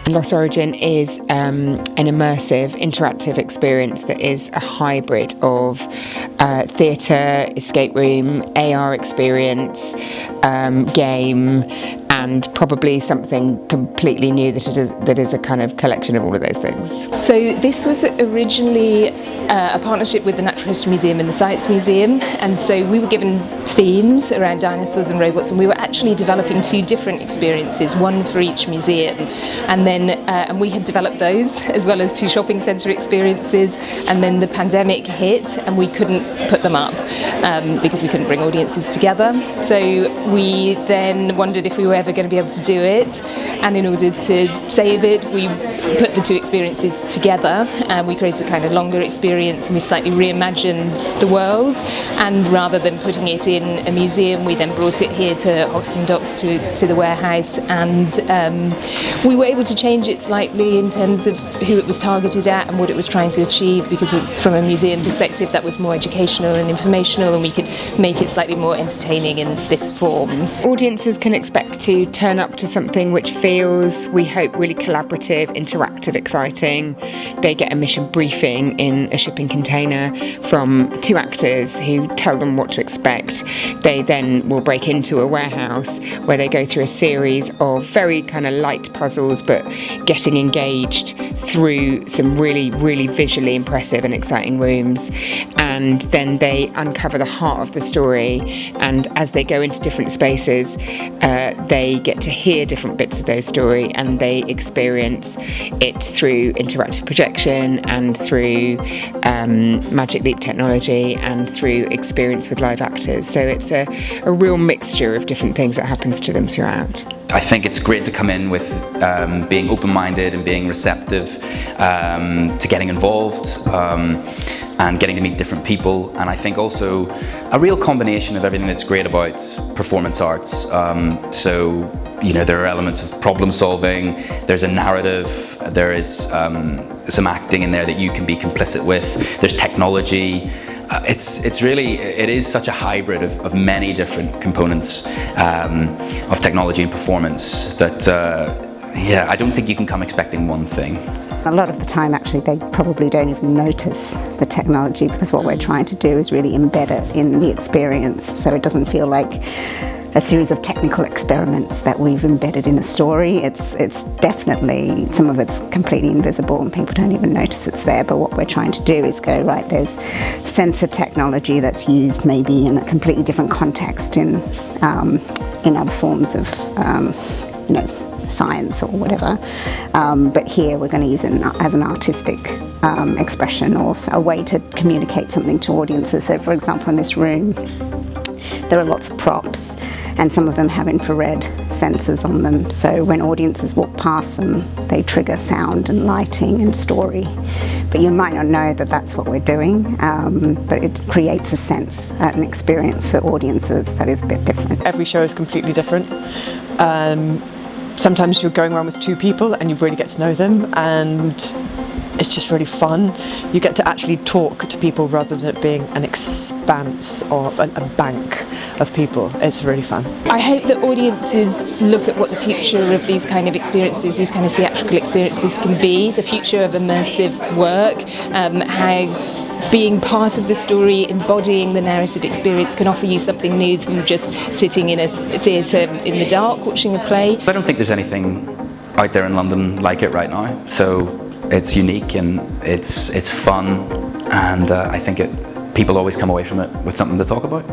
Lost Origin is an immersive, interactive experience that is a hybrid of theatre, escape room, AR experience, game, and probably something completely new that is a kind of collection of all of those things. So this was originally a partnership with the Natural History Museum and the Science Museum, and so we were given themes around dinosaurs and robots, and we were actually developing two different experiences, one for each museum, and then and we had developed those as well as two shopping centre experiences, and then the pandemic hit and we couldn't put them up because we couldn't bring audiences together. So we then wondered if we were ever going to be able to do it, and in order to save it we put the two experiences together and we created a kind of longer experience, and we slightly reimagined the world, and rather than putting it in a museum we then brought it here to Hoxton Docks to the warehouse, and we were able to change it slightly in terms of who it was targeted at and what it was trying to achieve, because from a museum perspective that was more educational and informational, and we could make it slightly more entertaining in this form. Audiences can expect to turn up to something which feels, we hope, really collaborative, interactive, exciting. They get a mission briefing in a shipping container from two actors who tell them what to expect. They then will break into a warehouse where they go through a series of very kind of light puzzles, but getting engaged through some really, really visually impressive and exciting rooms. And then they uncover the heart of the story, and as they go into different spaces, they get to hear different bits of their story, and they experience it through interactive projection and through Magic Leap technology and through experience with live actors. So it's a real mixture of different things that happens to them throughout. I think it's great to come in with being open-minded and being receptive to getting involved and getting to meet different people, and I think also a real combination of everything that's great about performance arts. So, you know, there are elements of problem solving, there's a narrative, there is some acting in there that you can be complicit with, there's technology. It is such a hybrid of many different components of technology and performance that I don't think you can come expecting one thing. A lot of the time actually they probably don't even notice the technology, because what we're trying to do is really embed it in the experience, so it doesn't feel like a series of technical experiments that we've embedded in a story. It's definitely, some of it's completely invisible and people don't even notice it's there, but what we're trying to do is go, right, there's sensor technology that's used maybe in a completely different context in other forms of science or whatever, but here we're going to use it as an artistic expression, or a way to communicate something to audiences. So for example, in this room there are lots of props, and some of them have infrared sensors on them, so when audiences walk past them they trigger sound and lighting and story, but you might not know that that's what we're doing, but it creates a sense, an experience for audiences that is a bit different. Every show is completely different. Sometimes you're going around with two people and you really get to know them, and it's just really fun. You get to actually talk to people rather than it being an expanse of a bank of people. It's really fun. I hope that audiences look at what the future of these kind of experiences, these kind of theatrical experiences can be, the future of immersive work, how being part of the story, embodying the narrative experience can offer you something new than just sitting in a theatre in the dark watching a play. I don't think there's anything out there in London like it right now, so it's unique and it's fun, and I think people always come away from it with something to talk about.